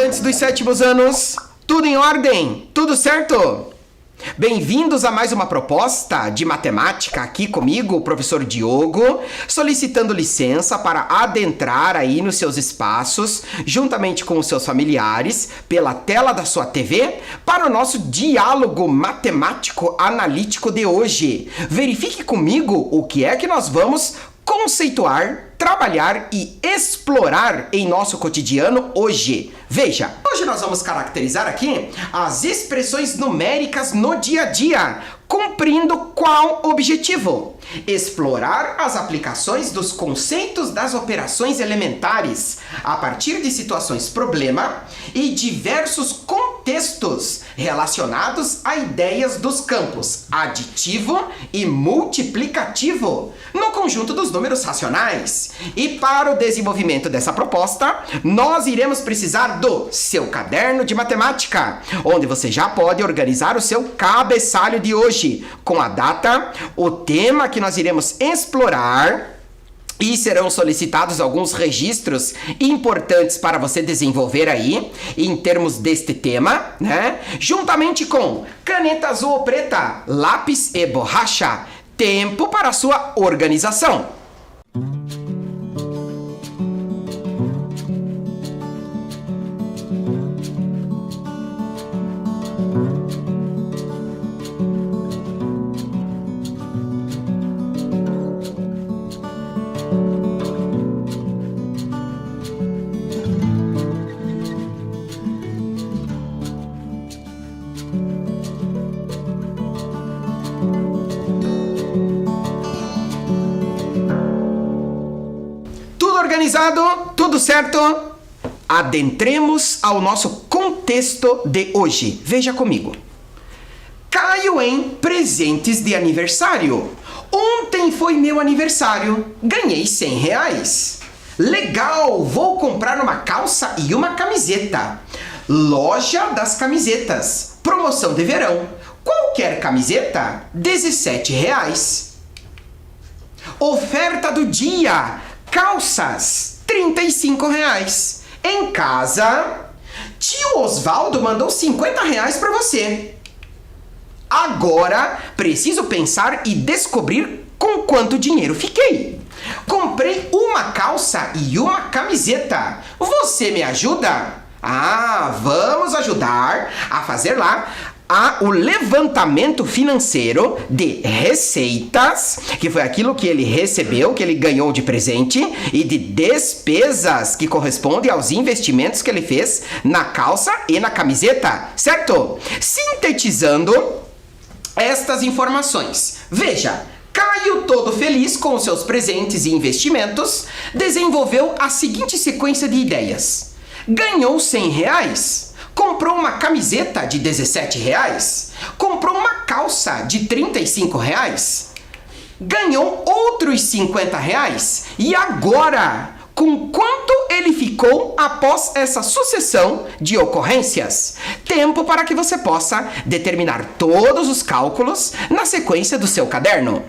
estudantes dos sétimos anos, tudo em ordem? Tudo certo? Bem-vindos a mais uma proposta de matemática aqui comigo, o professor Diogo, solicitando licença para adentrar aí nos seus espaços, juntamente com os seus familiares, pela tela da sua TV, para o nosso diálogo matemático analítico de hoje. Verifique comigo o que é que nós vamos conceituar, trabalhar e explorar em nosso cotidiano hoje. Veja, hoje nós vamos caracterizar aqui as expressões numéricas no dia a dia, cumprindo qual objetivo? Explorar as aplicações dos conceitos das operações elementares a partir de situações problema e diversos contextos relacionados a ideias dos campos aditivo e multiplicativo no conjunto dos números racionais. E para o desenvolvimento dessa proposta, nós iremos precisar do seu caderno de matemática, onde você já pode organizar o seu cabeçalho de hoje, com a data, o tema que nós iremos explorar, e serão solicitados alguns registros importantes para você desenvolver aí, em termos deste tema, né? Juntamente com caneta azul ou preta, lápis e borracha. Tempo para a sua organização. Organizado? Tudo certo? Adentremos ao nosso contexto de hoje. Veja comigo. Caio em presentes de aniversário. Ontem foi meu aniversário. Ganhei R$100. Legal! Vou comprar uma calça e uma camiseta. Loja das camisetas. Promoção de verão. Qualquer camiseta, R$17. Oferta do dia. Calças, R$35. Em casa, tio Osvaldo mandou R$50 para você. Agora, preciso pensar e descobrir com quanto dinheiro fiquei. Comprei uma calça e uma camiseta. Você me ajuda? Vamos ajudar a fazer lá o levantamento financeiro de receitas, que foi aquilo que ele recebeu, que ele ganhou de presente, e de despesas, que corresponde aos investimentos que ele fez na calça e na camiseta, certo? Sintetizando estas informações, veja, Caio, todo feliz com os seus presentes e investimentos, desenvolveu a seguinte sequência de ideias. Ganhou R$100. Comprou uma camiseta de R$17, comprou uma calça de R$35, ganhou outros R$50. E agora, com quanto ele ficou após essa sucessão de ocorrências? Tempo para que você possa determinar todos os cálculos na sequência do seu caderno.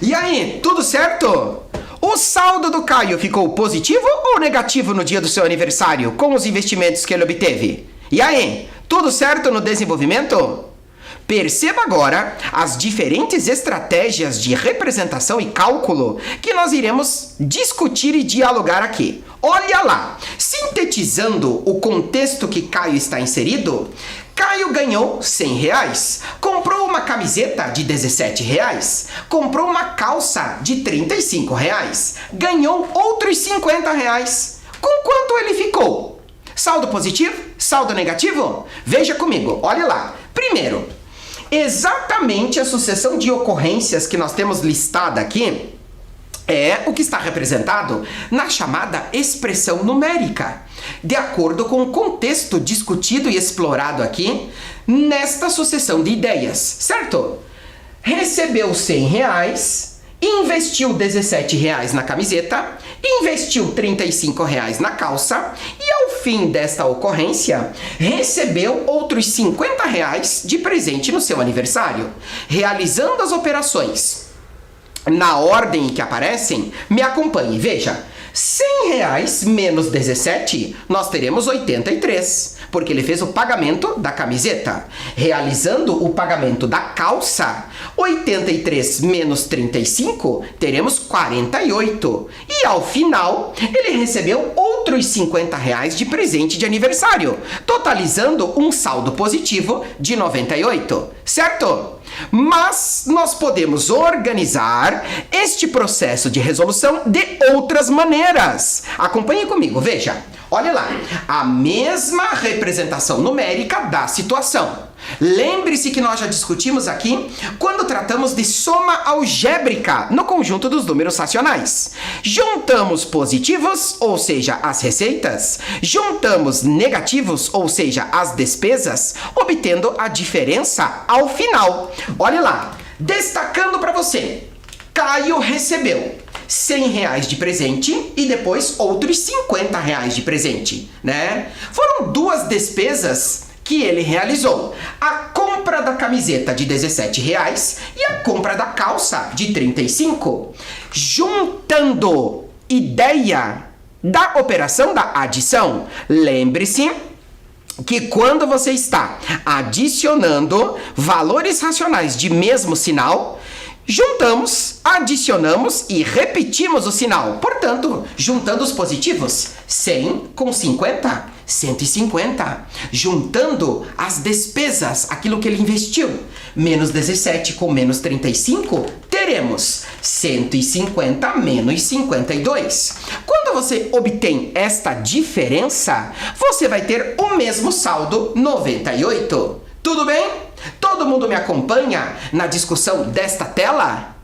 E aí, tudo certo? O saldo do Caio ficou positivo ou negativo no dia do seu aniversário, com os investimentos que ele obteve? E aí, tudo certo no desenvolvimento? Perceba agora as diferentes estratégias de representação e cálculo que nós iremos discutir e dialogar aqui. Olha lá, sintetizando o contexto que Caio está inserido, Caio ganhou R$100, comprou uma camiseta de R$17, comprou uma calça de R$35, ganhou outros R$50. Com quanto ele ficou? Saldo positivo? Saldo negativo? Veja comigo, olha lá. Primeiro, exatamente a sucessão de ocorrências que nós temos listada aqui é o que está representado na chamada expressão numérica, de acordo com o contexto discutido e explorado aqui nesta sucessão de ideias, certo? Recebeu R$100, investiu R$17 na camiseta, investiu R$35 na calça e ao fim desta ocorrência recebeu outros R$50 de presente no seu aniversário. Realizando as operações na ordem que aparecem, me acompanhe, veja. R$100 menos 17, nós teremos 83, porque ele fez o pagamento da camiseta. Realizando o pagamento da calça, 83 menos 35, teremos 48. E ao final, ele recebeu outros R$50 de presente de aniversário, totalizando um saldo positivo de 98, certo? Mas nós podemos organizar este processo de resolução de outras maneiras. Acompanhe comigo, veja. Olha lá, a mesma representação numérica da situação. Lembre-se que nós já discutimos aqui quando tratamos de soma algébrica no conjunto dos números racionais. Juntamos positivos, ou seja, as receitas, juntamos negativos, ou seja, as despesas, obtendo a diferença ao final. Olha lá, destacando para você, Caio recebeu R$100 de presente e depois outros R$50 de presente, né? Foram duas despesas que ele realizou. A compra da camiseta de R$17 e a compra da calça de 35. Juntando ideia da operação da adição, lembre-se que quando você está adicionando valores racionais de mesmo sinal, juntamos, adicionamos e repetimos o sinal. Portanto, juntando os positivos, 100 com 50, 150. Juntando as despesas, aquilo que ele investiu, menos 17 com menos 35, teremos 150 menos 52. Quando você obtém esta diferença, você vai ter o mesmo saldo, 98. Tudo bem? Todo mundo me acompanha na discussão desta tela?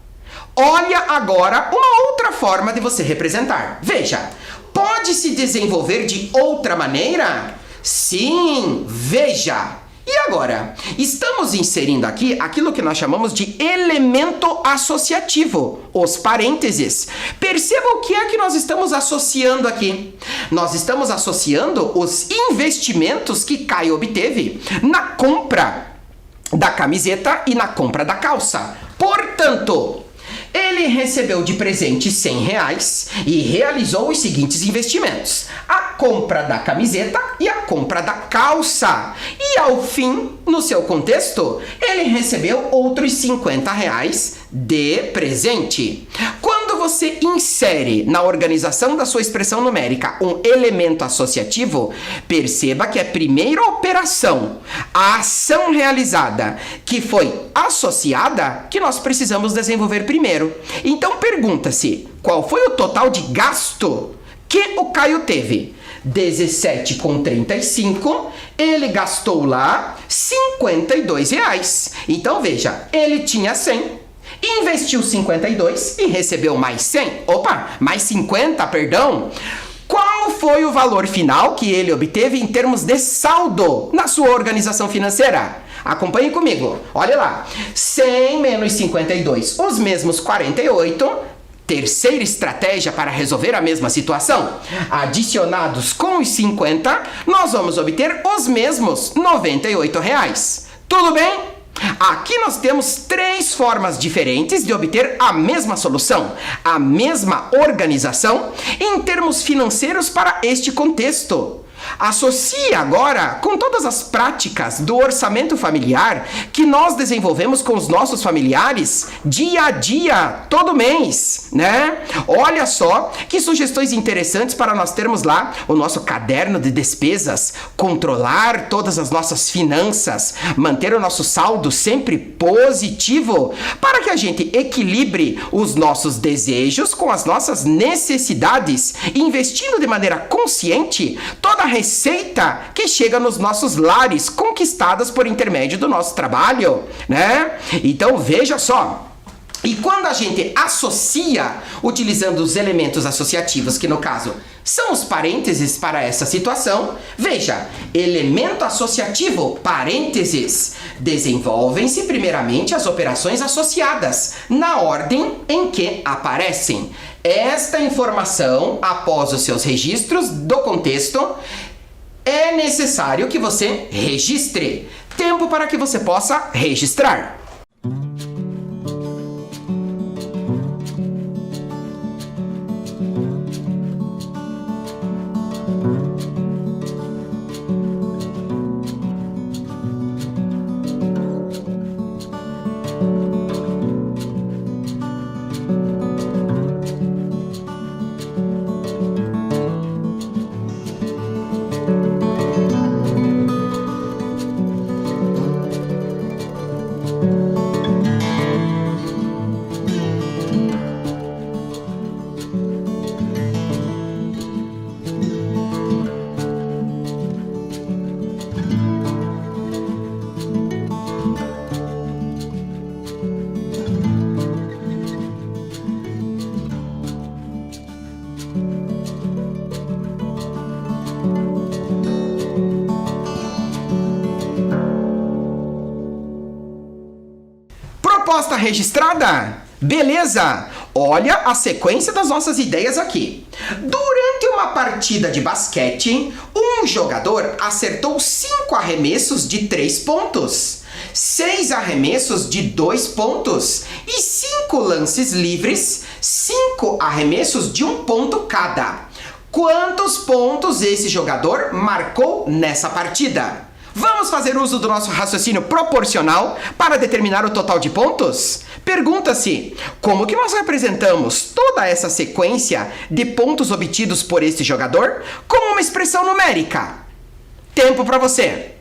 Olha agora uma outra forma de você representar. Veja, pode se desenvolver de outra maneira? Sim, veja. E agora, estamos inserindo aqui aquilo que nós chamamos de elemento associativo, os parênteses. Perceba o que é que nós estamos associando aqui. Nós estamos associando os investimentos que Caio obteve na compra da camiseta e na compra da calça. Portanto, ele recebeu de presente R$100 e realizou os seguintes investimentos: a compra da camiseta e a compra da calça. E ao fim, no seu contexto, ele recebeu outros R$50 de presente. Quando você insere na organização da sua expressão numérica um elemento associativo, perceba que a primeira operação, a ação realizada, que foi associada, que nós precisamos desenvolver primeiro. Então pergunta-se, qual foi o total de gasto que o Caio teve? 17 com 35, ele gastou lá R$52. Então veja, ele tinha 100. Investiu 52 e recebeu mais 100. Opa, mais 50, perdão. Qual foi o valor final que ele obteve em termos de saldo na sua organização financeira? Acompanhe comigo. Olha lá. 100 menos 52, os mesmos 48. Terceira estratégia para resolver a mesma situação. Adicionados com os 50, nós vamos obter os mesmos R$98. Tudo bem? Aqui nós temos três formas diferentes de obter a mesma solução, a mesma organização em termos financeiros para este contexto. Associe agora com todas as práticas do orçamento familiar que nós desenvolvemos com os nossos familiares dia a dia, todo mês, né? Olha só que sugestões interessantes para nós termos lá o nosso caderno de despesas, controlar todas as nossas finanças, manter o nosso saldo sempre positivo, para que a gente equilibre os nossos desejos com as nossas necessidades, investindo de maneira consciente toda a receita que chega nos nossos lares, conquistadas por intermédio do nosso trabalho, né? Então veja só. E quando a gente associa, utilizando os elementos associativos, que no caso são os parênteses para essa situação, veja, elemento associativo, parênteses, desenvolvem-se primeiramente as operações associadas, na ordem em que aparecem. Esta informação, após os seus registros do contexto, é necessário que você registre. Tempo para que você possa registrar. Proposta registrada? Beleza! Olha a sequência das nossas ideias aqui. Durante uma partida de basquete, um jogador acertou 5 arremessos de 3 pontos, 6 arremessos de 2 pontos e 5 lances livres, 5 arremessos de 1 ponto cada. Quantos pontos esse jogador marcou nessa partida? Vamos fazer uso do nosso raciocínio proporcional para determinar o total de pontos? Pergunta-se, como que nós representamos toda essa sequência de pontos obtidos por este jogador como uma expressão numérica? Tempo para você!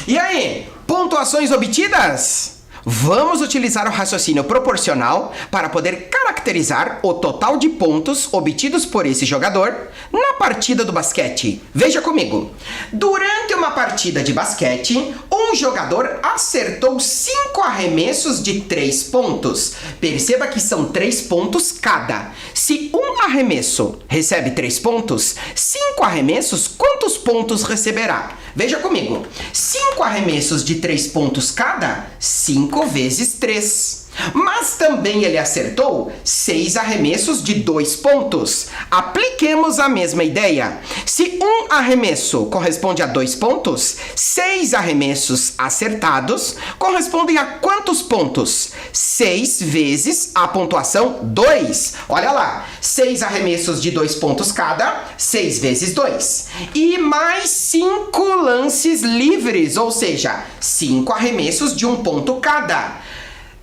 E aí, pontuações obtidas? Vamos utilizar o raciocínio proporcional para poder caracterizar o total de pontos obtidos por esse jogador na partida do basquete. Veja comigo. Durante uma partida de basquete, um jogador acertou 5 arremessos de 3 pontos. Perceba que são 3 pontos cada. Se um arremesso recebe 3 pontos, 5 arremessos, quantos pontos receberá? Veja comigo. 5 arremessos de 3 pontos cada, 5 vezes 3. Mas também ele acertou 6 arremessos de 2 pontos. Apliquemos a mesma ideia. Se um arremesso corresponde a 2 pontos, 6 arremessos acertados correspondem a quantos pontos? 6 vezes a pontuação 2. Olha lá, 6 arremessos de 2 pontos cada, 6 vezes 2. E mais 5 lances livres, ou seja, 5 arremessos de 1 ponto cada.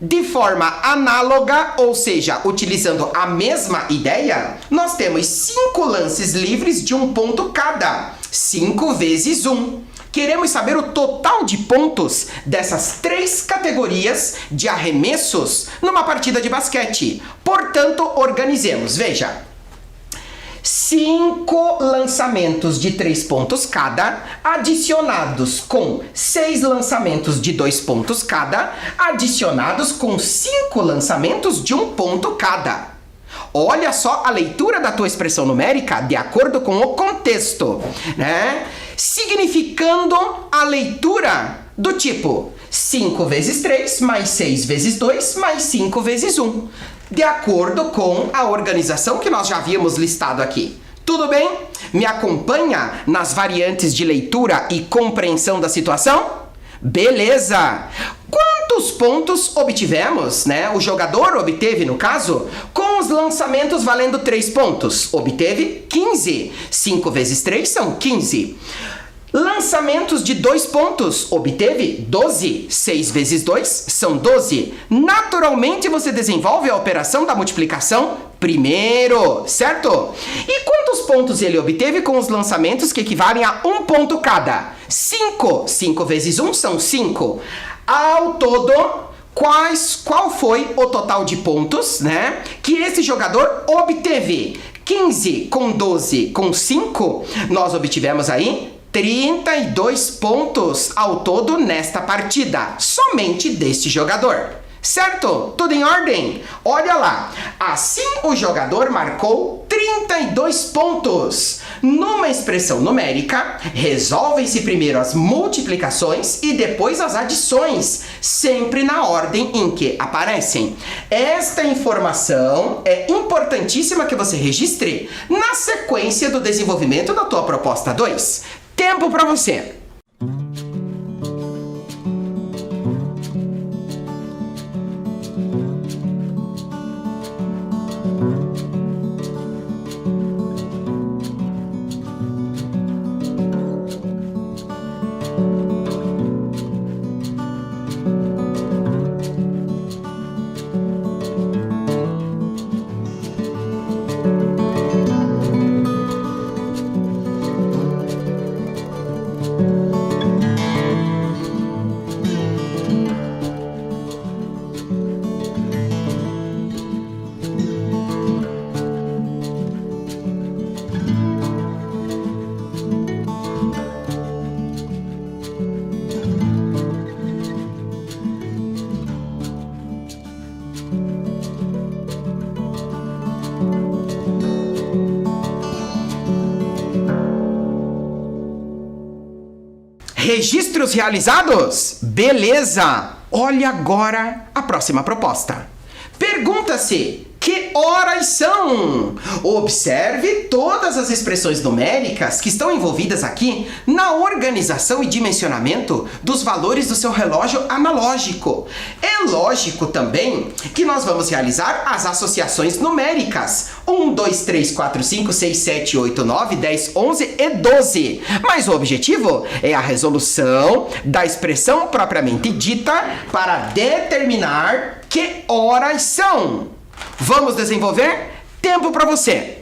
De forma análoga, ou seja, utilizando a mesma ideia, nós temos 5 lances livres de 1 ponto cada. 5 vezes 1. Queremos saber o total de pontos dessas 3 categorias de arremessos numa partida de basquete. Portanto, organizemos. Veja. 5 lançamentos de 3 pontos cada, adicionados com 6 lançamentos de 2 pontos cada, adicionados com 5 lançamentos de 1 ponto cada. Olha só a leitura da tua expressão numérica de acordo com o contexto, né? Significando a leitura do tipo 5 vezes 3 mais 6 vezes 2 mais 5 vezes 1. De acordo com a organização que nós já havíamos listado aqui. Tudo bem? Me acompanha nas variantes de leitura e compreensão da situação? Beleza! Quantos pontos obtivemos, né? O jogador obteve, no caso, com os lançamentos valendo 3 pontos. Obteve 15. 5 vezes 3 são 15. Lançamentos de 2 pontos, obteve 12. 6 vezes 2 são 12. Naturalmente, você desenvolve a operação da multiplicação primeiro, certo? E quantos pontos ele obteve com os lançamentos que equivalem a 1 ponto cada? 5. 5 vezes 1 são 5. Ao todo, qual foi o total de pontos, né, que esse jogador obteve? 15 com 12 com 5, nós obtivemos aí 32 pontos ao todo nesta partida, somente deste jogador. Certo? Tudo em ordem? Olha lá. Assim, o jogador marcou 32 pontos. Numa expressão numérica, resolvem-se primeiro as multiplicações e depois as adições, sempre na ordem em que aparecem. Esta informação é importantíssima que você registre na sequência do desenvolvimento da tua proposta 2. Tempo para você. Registros realizados? Beleza! Olha agora a próxima proposta. Pergunta-se: que horas são? Observe todas as expressões numéricas que estão envolvidas aqui na organização e dimensionamento dos valores do seu relógio analógico. É lógico também que nós vamos realizar as associações numéricas. 1, 2, 3, 4, 5, 6, 7, 8, 9, 10, 11 e 12. Mas o objetivo é a resolução da expressão propriamente dita para determinar que horas são. Vamos desenvolver? Tempo para você!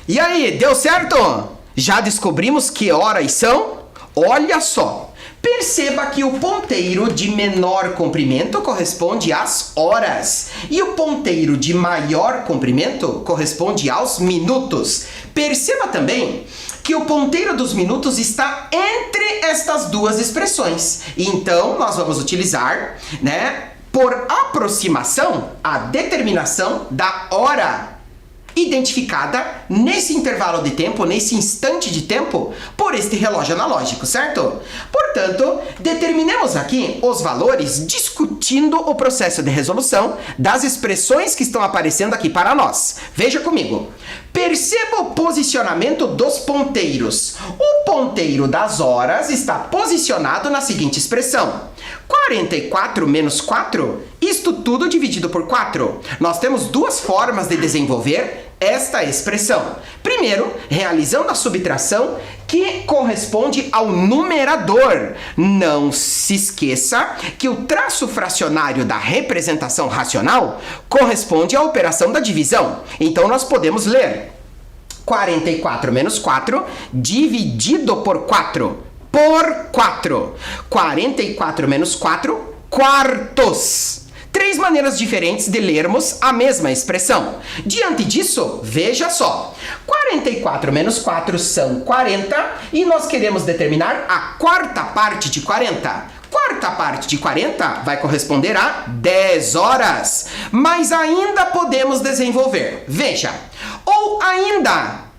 E aí, deu certo? Já descobrimos que horas são? Olha só! Perceba que o ponteiro de menor comprimento corresponde às horas e o ponteiro de maior comprimento corresponde aos minutos. Perceba também que o ponteiro dos minutos está entre estas duas expressões. Então, nós vamos utilizar, por aproximação, a determinação da hora identificada nesse intervalo de tempo, nesse instante de tempo, por este relógio analógico, certo? Portanto, determinemos aqui os valores discutindo o processo de resolução das expressões que estão aparecendo aqui para nós. Veja comigo. Perceba o posicionamento dos ponteiros. O ponteiro das horas está posicionado na seguinte expressão. 44 menos 4, isto tudo dividido por 4. Nós temos duas formas de desenvolver esta expressão. Primeiro, realizando a subtração que corresponde ao numerador. Não se esqueça que o traço fracionário da representação racional corresponde à operação da divisão. Então, nós podemos ler 44 menos 4 dividido por 4. Por 4. 44 menos 4 quartos. Três maneiras diferentes de lermos a mesma expressão. Diante disso, veja só. 44 menos 4 são 40 e nós queremos determinar a quarta parte de 40. Quarta parte de 40 vai corresponder a 10 horas. Mas ainda podemos desenvolver. Veja. Ou ainda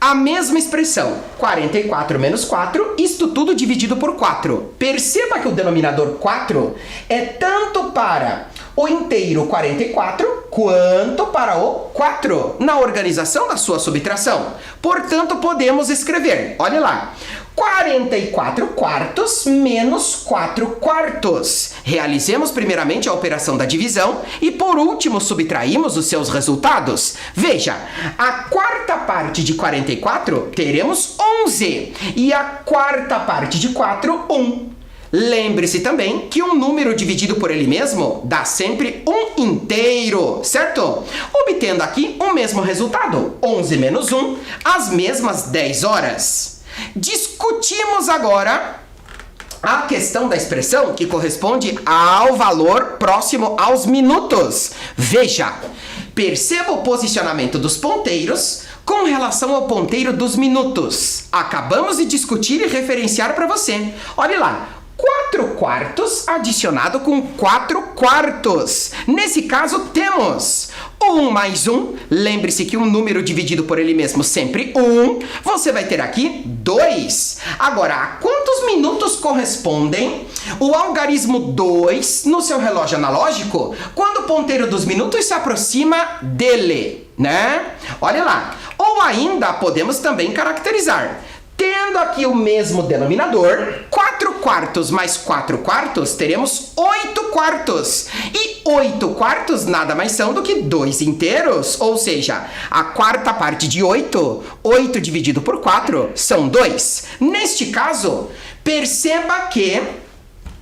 a mesma expressão, 44 menos 4, isto tudo dividido por 4. Perceba que o denominador 4 é tanto para o inteiro 44 quanto para o 4, na organização da sua subtração. Portanto, podemos escrever, olha lá, 44 quartos menos 4 quartos. Realizemos primeiramente a operação da divisão e por último subtraímos os seus resultados. Veja, a quarta parte de 44 teremos 11 e a quarta parte de 4, 1. Lembre-se também que um número dividido por ele mesmo dá sempre um inteiro, certo? Obtendo aqui o mesmo resultado, 11 menos 1, as mesmas 10 horas. Discutimos agora a questão da expressão que corresponde ao valor próximo aos minutos. Veja, perceba o posicionamento dos ponteiros com relação ao ponteiro dos minutos. Acabamos de discutir e referenciar para você. Olha lá. 4 quartos adicionado com 4 quartos. Nesse caso, temos 1 mais 1. Lembre-se que um número dividido por ele mesmo sempre 1. Você vai ter aqui 2. Agora, a quantos minutos correspondem o algarismo 2 no seu relógio analógico quando o ponteiro dos minutos se aproxima dele, Olha lá. Ou ainda podemos também caracterizar. Tendo aqui o mesmo denominador, 4 quartos mais 4 quartos, teremos 8 quartos. E 8 quartos nada mais são do que 2 inteiros, ou seja, a quarta parte de 8, 8 dividido por 4, são 2. Neste caso, perceba que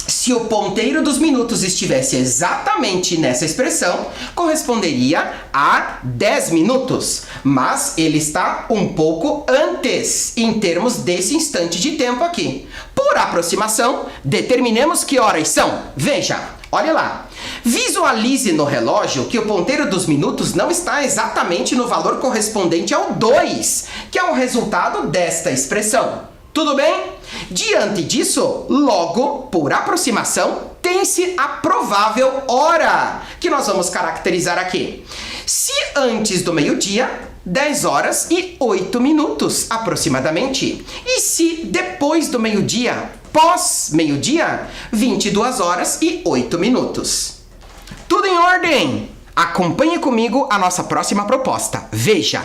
se o ponteiro dos minutos estivesse exatamente nessa expressão, corresponderia a 10 minutos. Mas ele está um pouco antes, em termos desse instante de tempo aqui. Por aproximação, determinemos que horas são. Veja, olha lá. Visualize no relógio que o ponteiro dos minutos não está exatamente no valor correspondente ao 2, que é o resultado desta expressão. Tudo bem? Diante disso, logo, por aproximação, tem-se a provável hora, que nós vamos caracterizar aqui. Se antes do meio-dia, 10 horas e 8 minutos, aproximadamente. E se depois do meio-dia, pós-meio-dia, 22 horas e 8 minutos. Tudo em ordem? Acompanhe comigo a nossa próxima proposta. Veja.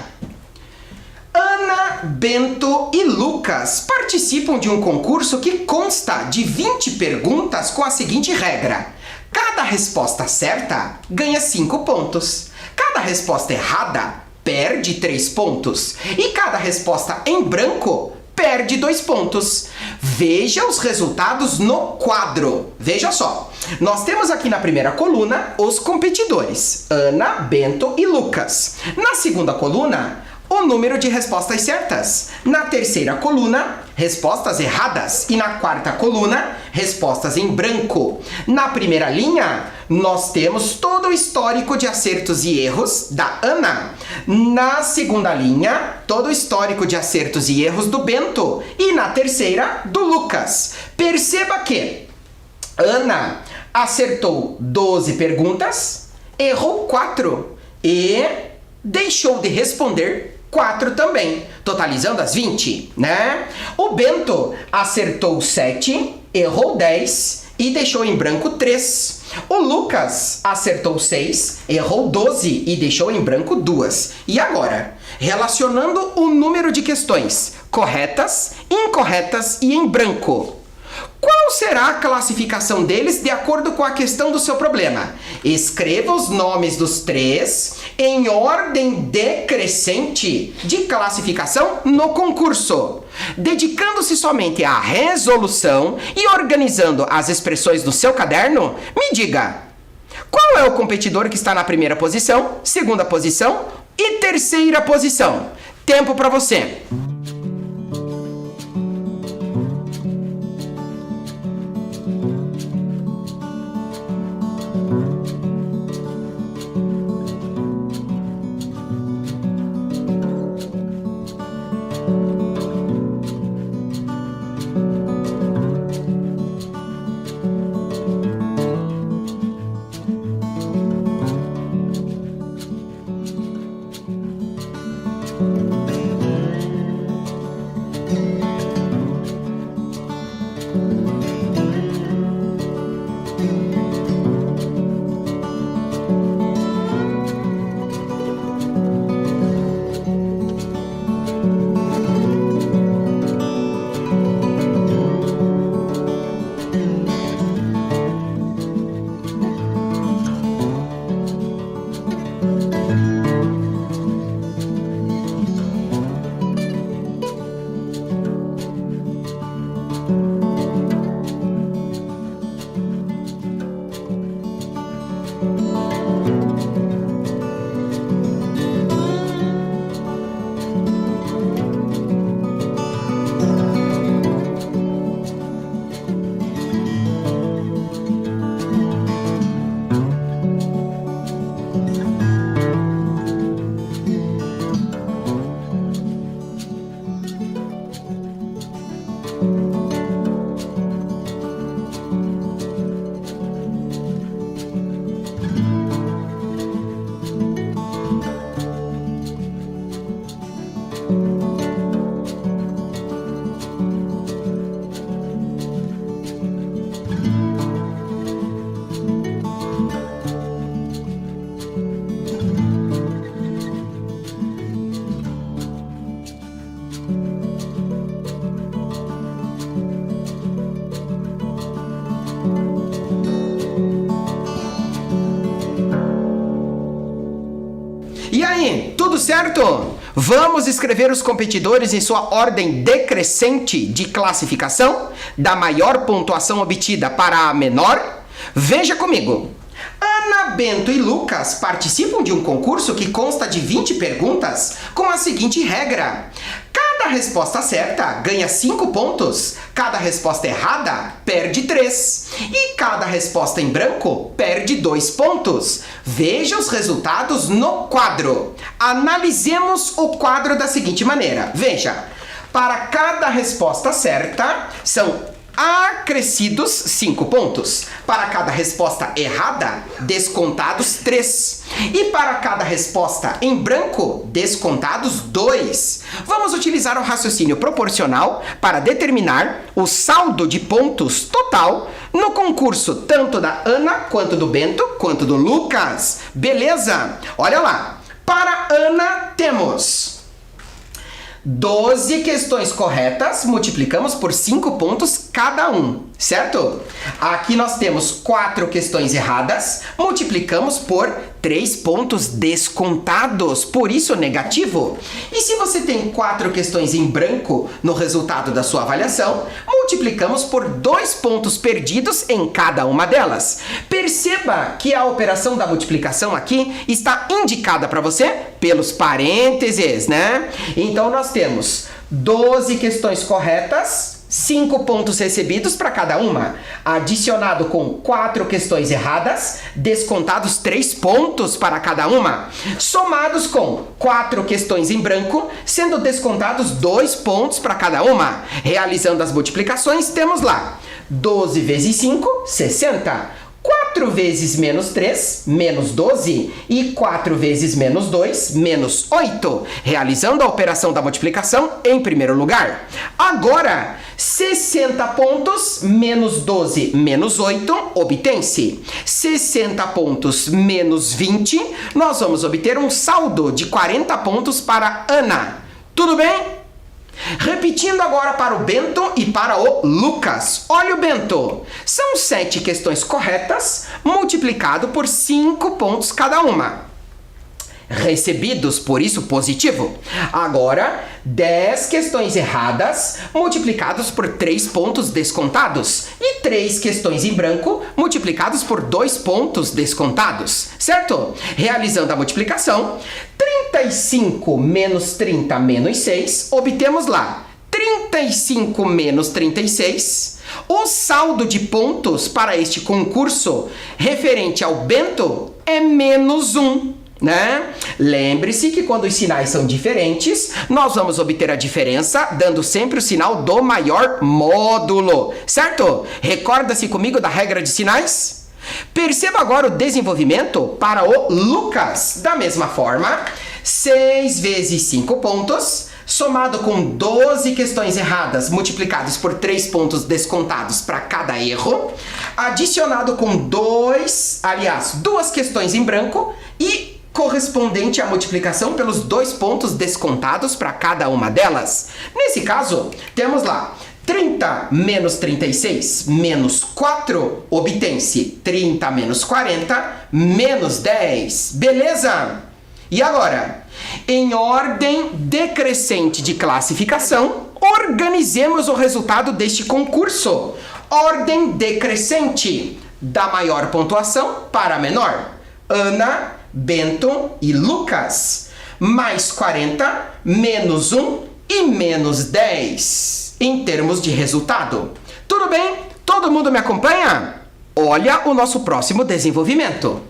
Ana, Bento e Lucas participam de um concurso que consta de 20 perguntas com a seguinte regra. Cada resposta certa ganha 5 pontos. Cada resposta errada perde 3 pontos. E cada resposta em branco perde 2 pontos. Veja os resultados no quadro. Veja só. Nós temos aqui na primeira coluna os competidores. Ana, Bento e Lucas. Na segunda coluna, o número de respostas certas. Na terceira coluna, respostas erradas. E na quarta coluna, respostas em branco. Na primeira linha, nós temos todo o histórico de acertos e erros da Ana. Na segunda linha, todo o histórico de acertos e erros do Bento. E na terceira, do Lucas. Perceba que Ana acertou 12 perguntas, errou 4 e deixou de responder 4 também, totalizando as 20, né? O Bento acertou 7, errou 10 e deixou em branco 3. O Lucas acertou 6, errou 12 e deixou em branco 2. E agora, relacionando o número de questões corretas, incorretas e em branco, qual será a classificação deles de acordo com a questão do seu problema? Escreva os nomes dos 3 em ordem decrescente de classificação no concurso, dedicando-se somente à resolução e organizando as expressões do seu caderno. Me diga, qual é o competidor que está na primeira posição, segunda posição e terceira posição? Tempo para você. E aí, tudo certo? Vamos escrever os competidores em sua ordem decrescente de classificação, da maior pontuação obtida para a menor? Veja comigo. Ana, Bento e Lucas participam de um concurso que consta de 20 perguntas com a seguinte regra: cada resposta certa ganha 5 pontos, cada resposta errada perde 3 e cada resposta em branco perde 2 pontos. Veja os resultados no quadro. Analisemos o quadro da seguinte maneira. Veja, para cada resposta certa são acrescidos 5 pontos. Para cada resposta errada, descontados 3. E para cada resposta em branco, descontados 2. Vamos utilizar o raciocínio proporcional para determinar o saldo de pontos total no concurso, tanto da Ana, quanto do Bento, quanto do Lucas. Beleza? Olha lá. Para Ana, temos 12 questões corretas, multiplicamos por 5 pontos cada um. certo? Aqui nós temos 4 questões erradas, multiplicamos por 3 pontos descontados, por isso negativo. E se você tem 4 questões em branco no resultado da sua avaliação, multiplicamos por 2 pontos perdidos em cada uma delas. Perceba que a operação da multiplicação aqui está indicada para você pelos parênteses, né? Então nós temos 12 questões corretas, 5 pontos recebidos para cada uma, adicionado com 4 questões erradas, descontados 3 pontos para cada uma, somados com 4 questões em branco, sendo descontados 2 pontos para cada uma. Realizando as multiplicações, temos lá 12 vezes 5, 60. 4 vezes menos 3, menos 12. E 4 vezes menos 2, menos 8. Realizando a operação da multiplicação em primeiro lugar. Agora, 60 pontos menos 12 menos 8 obtém-se. 60 pontos menos 20, nós vamos obter um saldo de 40 pontos para Ana. Tudo bem? Repetindo agora para o Bento e para o Lucas. Olha o Bento. São 7 questões corretas, multiplicado por 5 pontos cada uma. Recebidos, por isso positivo. Agora, 10 questões erradas, multiplicados por 3 pontos descontados. E 3 questões em branco, multiplicados por 2 pontos descontados. Certo? Realizando a multiplicação, 35 menos 30 menos 6, obtemos lá 35 menos 36. O saldo de pontos para este concurso referente ao Bento é menos 1. Né? Lembre-se que quando os sinais são diferentes, nós vamos obter a diferença dando sempre o sinal do maior módulo, certo? Recorda-se comigo da regra de sinais? Perceba agora o desenvolvimento para o Lucas. Da mesma forma, 6 vezes 5 pontos, somado com 12 questões erradas, multiplicados por 3 pontos descontados para cada erro, adicionado com 2 questões em branco e correspondente à multiplicação pelos 2 pontos descontados para cada uma delas. Nesse caso, temos lá 30 menos 36 menos 4, obtém-se 30 menos 40 menos 10. Beleza? E agora, em ordem decrescente de classificação, organizemos o resultado deste concurso. Ordem decrescente, da maior pontuação para a menor. Ana, Bento e Lucas. Mais 40, menos 1 e menos 10. Em termos de resultado. Tudo bem? Todo mundo me acompanha? Olha o nosso próximo desenvolvimento.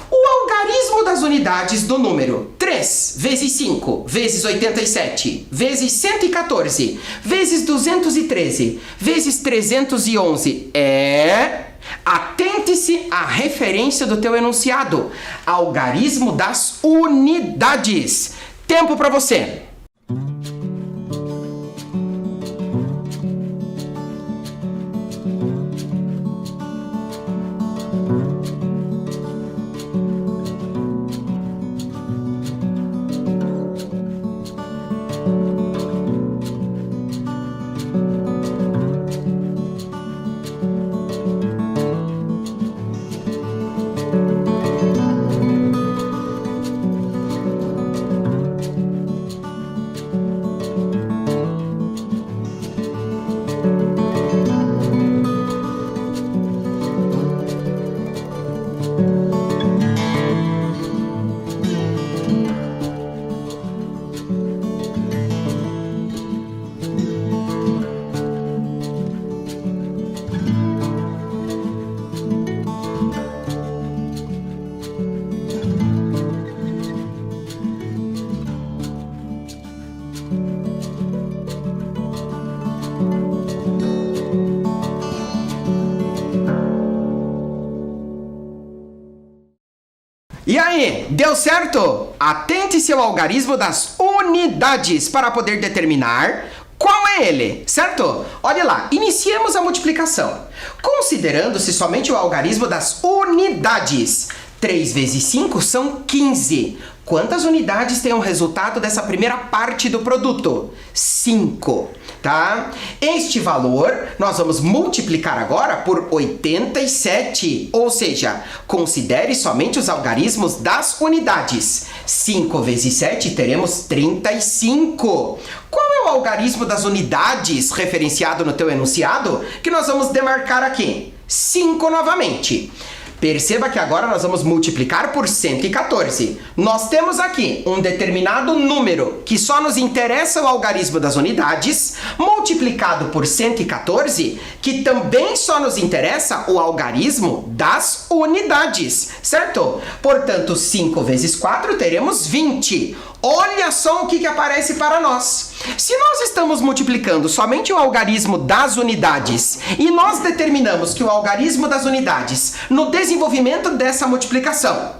O algarismo das unidades do número 3 vezes 5 vezes 87 vezes 114 vezes 213 vezes 311 é... Atente-se à referência do teu enunciado. Algarismo das unidades. Tempo para você. E aí, deu certo? Atente-se ao algarismo das unidades para poder determinar qual é ele, certo? Olha lá, iniciemos a multiplicação. Considerando-se somente o algarismo das unidades. 3 vezes 5 são 15. Quantas unidades tem o resultado dessa primeira parte do produto? 5. tá? Este valor nós vamos multiplicar agora por 87, ou seja, considere somente os algarismos das unidades. 5 vezes 7 teremos 35. Qual é o algarismo das unidades referenciado no teu enunciado que nós vamos demarcar aqui? 5 novamente. Perceba que agora nós vamos multiplicar por 114. Nós temos aqui um determinado número que só nos interessa o algarismo das unidades, multiplicado por 114, que também só nos interessa o algarismo das unidades, certo? Portanto, 5 vezes 4 teremos 20. Olha só o que aparece para nós. Se nós estamos multiplicando somente o algarismo das unidades e nós determinamos que o algarismo das unidades, no desenvolvimento dessa multiplicação,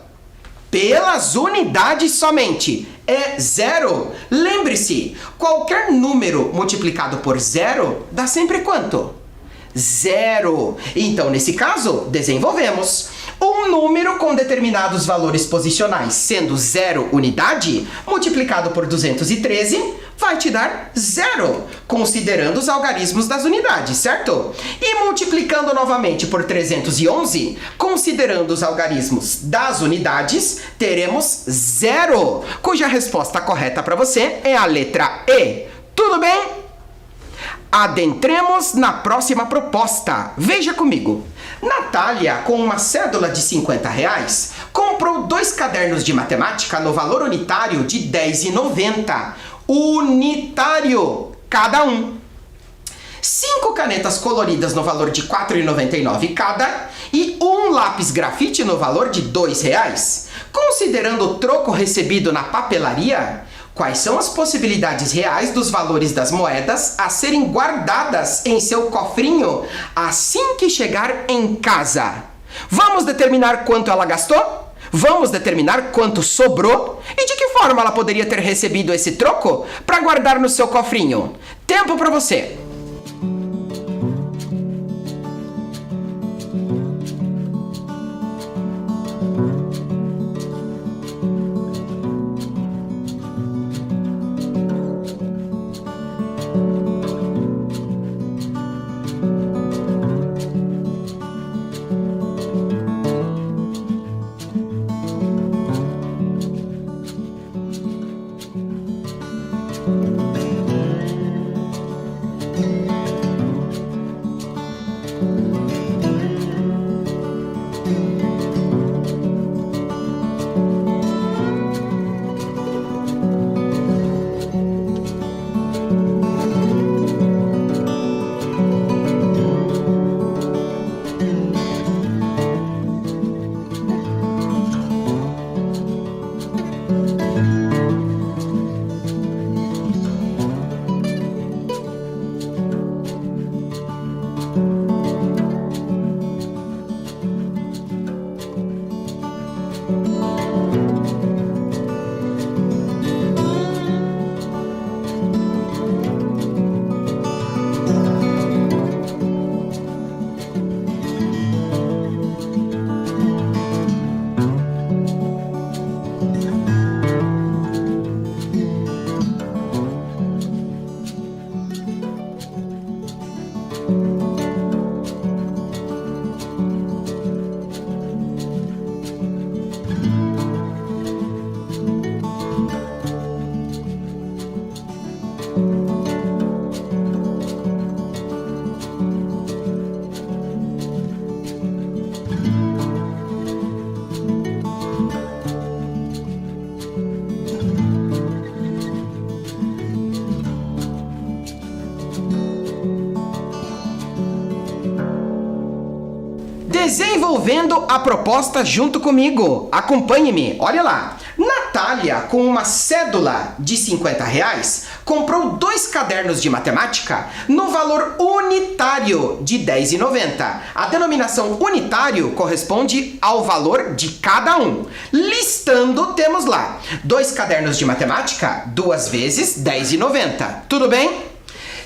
pelas unidades somente, é zero. Lembre-se, qualquer número multiplicado por zero dá sempre quanto? Zero. Então, nesse caso, desenvolvemos. Um número com determinados valores posicionais, sendo zero unidade, multiplicado por 213, vai te dar zero, considerando os algarismos das unidades, certo? E multiplicando novamente por 311, considerando os algarismos das unidades, teremos zero, cuja resposta correta para você é a letra E. Tudo bem? Adentremos na próxima proposta. Veja comigo. Natália, com uma cédula de R$50, comprou 2 cadernos de matemática no valor unitário de R$10,90. Unitário, cada um. 5 canetas coloridas no valor de R$4,99 cada e um lápis grafite no valor de R$2. Considerando o troco recebido na papelaria, quais são as possibilidades reais dos valores das moedas a serem guardadas em seu cofrinho assim que chegar em casa? Vamos determinar quanto ela gastou? Vamos determinar quanto sobrou? E de que forma ela poderia ter recebido esse troco para guardar no seu cofrinho? Tempo para você! Desenvolvendo a proposta junto comigo. Acompanhe-me, olha lá. Natália, com uma cédula de R$50, comprou 2 cadernos de matemática no valor unitário de R$10,90. A denominação unitário corresponde ao valor de cada um. Listando, temos lá 2 cadernos de matemática, 2 vezes R$10,90. Tudo bem?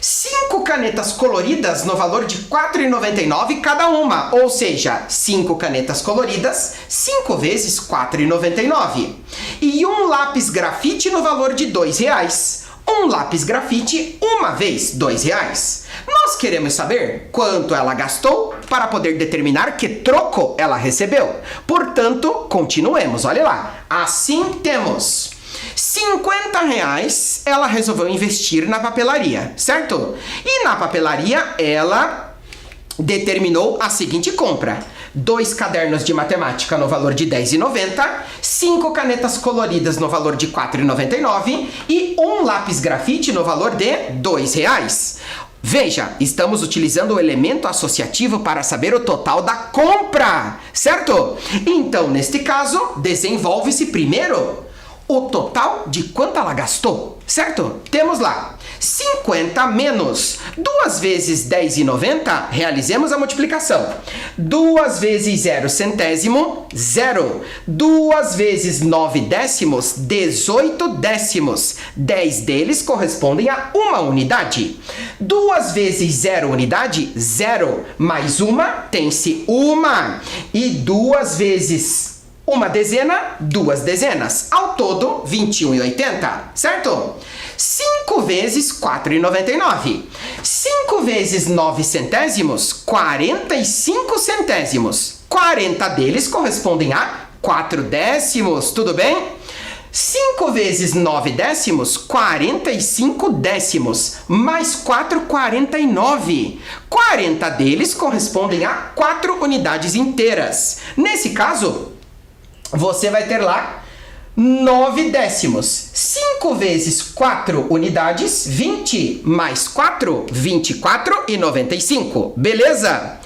5 canetas coloridas no valor de R$4,99 cada uma, ou seja, 5 canetas coloridas, 5 vezes R$4,99. E um lápis grafite no valor de R$2, Um lápis grafite, uma vez, R$2. Nós queremos saber quanto ela gastou para poder determinar que troco ela recebeu. Portanto, continuemos. Olha lá. Assim temos R$50 ela resolveu investir na papelaria, certo? E na papelaria ela determinou a seguinte compra: 2 cadernos de matemática no valor de R$10,90, 5 canetas coloridas no valor de R$4,99 e um lápis grafite no valor de R$2. Veja, estamos utilizando o elemento associativo para saber o total da compra, certo? Então, neste caso, desenvolve-se primeiro o total de quanto ela gastou, certo? Temos lá 50 menos 2 vezes R$10,90, realizemos a multiplicação. 2 vezes 0 centésimo, 0. 2 vezes 9 décimos, 18 décimos. 10 deles correspondem a uma unidade. 2 vezes 0 unidade, 0. Mais uma, tem-se uma. E 2 vezes uma dezena, 2 dezenas. Ao todo, 21,80, certo? 5 vezes R$4,99. 5 vezes 9 centésimos, 45 centésimos. 40 deles correspondem a 4 décimos, tudo bem? 5 vezes 9 décimos, 45 décimos. Mais 4, 49. 40 deles correspondem a 4 unidades inteiras. Nesse caso, você vai ter lá 9 décimos. 5 vezes 4 unidades, 20. Mais 4, 24,95. Beleza?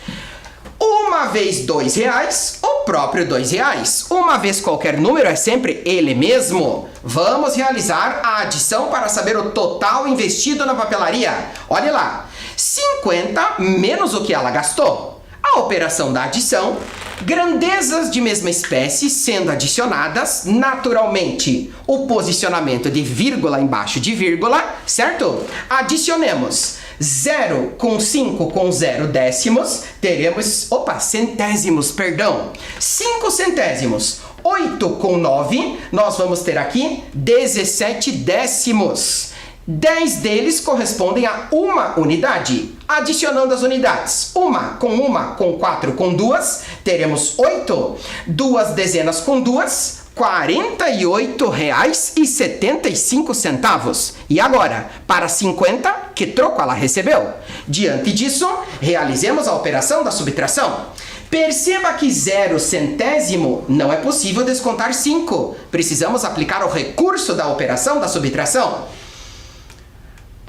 Uma vez R$2, o próprio R$2. Uma vez qualquer número é sempre ele mesmo. Vamos realizar a adição para saber o total investido na papelaria. Olha lá. 50 menos o que ela gastou. A operação da adição, grandezas de mesma espécie sendo adicionadas, naturalmente o posicionamento de vírgula embaixo de vírgula, certo? Adicionemos 0 com 5 com 0 décimos, teremos, centésimos, perdão, 5 centésimos. 8 com 9, nós vamos ter aqui 17 décimos. 10 deles correspondem a uma unidade. Adicionando as unidades, uma, com 4, com 2, teremos 8. 2 dezenas com 2, R$48,75. E agora, para 50, que troco ela recebeu? Diante disso, realizemos a operação da subtração. Perceba que 0 centésimo não é possível descontar 5. Precisamos aplicar o recurso da operação da subtração.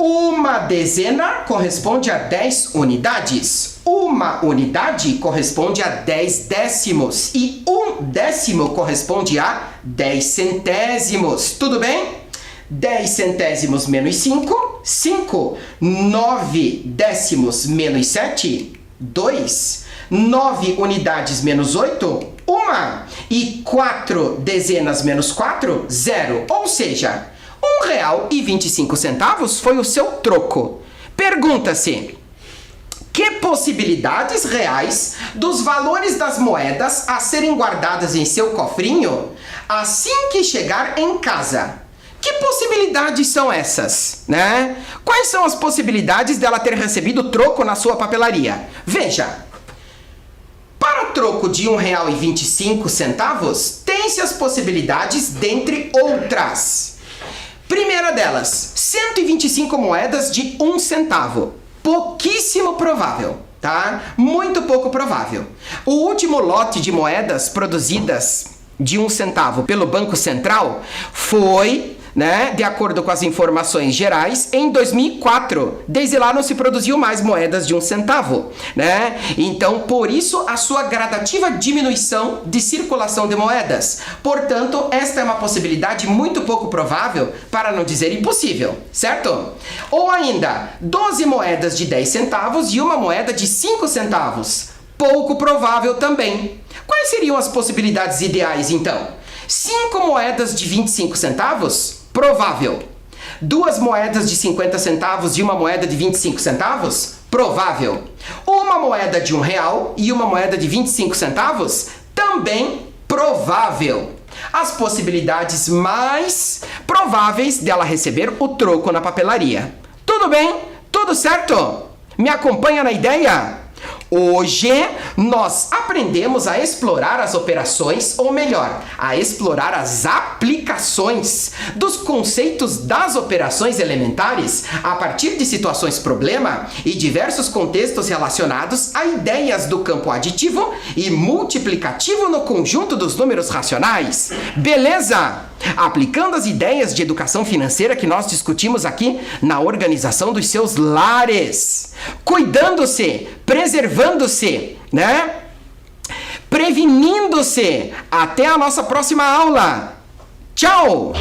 Uma dezena corresponde a 10 unidades. Uma unidade corresponde a 10 décimos. E um décimo corresponde a 10 centésimos. Tudo bem? 10 centésimos menos 5, 5. 9 décimos menos 7, 2. 9 unidades menos 8, 1. E 4 dezenas menos 4, 0. Ou seja, R$1,25 foi o seu troco. Pergunta-se: que possibilidades reais dos valores das moedas a serem guardadas em seu cofrinho assim que chegar em casa? Que possibilidades são essas, né? Quais são as possibilidades dela ter recebido troco na sua papelaria? Veja, para o troco de R$1,25, tem-se as possibilidades dentre outras. Primeira delas, 125 moedas de 1 centavo. Pouquíssimo provável, tá? Muito pouco provável. O último lote de moedas produzidas de 1 centavo pelo Banco Central foi, de acordo com as informações gerais, em 2004. Desde lá não se produziu mais moedas de 1 centavo, Então, por isso, a sua gradativa diminuição de circulação de moedas. Portanto, esta é uma possibilidade muito pouco provável, para não dizer impossível, certo? Ou ainda, 12 moedas de 10 centavos e uma moeda de 5 centavos. Pouco provável também. Quais seriam as possibilidades ideais, então? 5 moedas de 25 centavos? Provável. 2 moedas de 50 centavos e uma moeda de 25 centavos? Provável. Uma moeda de R$1 e uma moeda de 25 centavos? Também provável. as possibilidades mais prováveis dela receber o troco na papelaria. Tudo bem? Tudo certo? Me acompanha na ideia? Hoje nós aprendemos a explorar as operações, ou melhor, a explorar as aplicações dos conceitos das operações elementares a partir de situações problema e diversos contextos relacionados a ideias do campo aditivo e multiplicativo no conjunto dos números racionais. Beleza? Aplicando as ideias de educação financeira que nós discutimos aqui na organização dos seus lares, cuidando-se, preservando-se, né? Prevenindo-se. Até a nossa próxima aula. Tchau!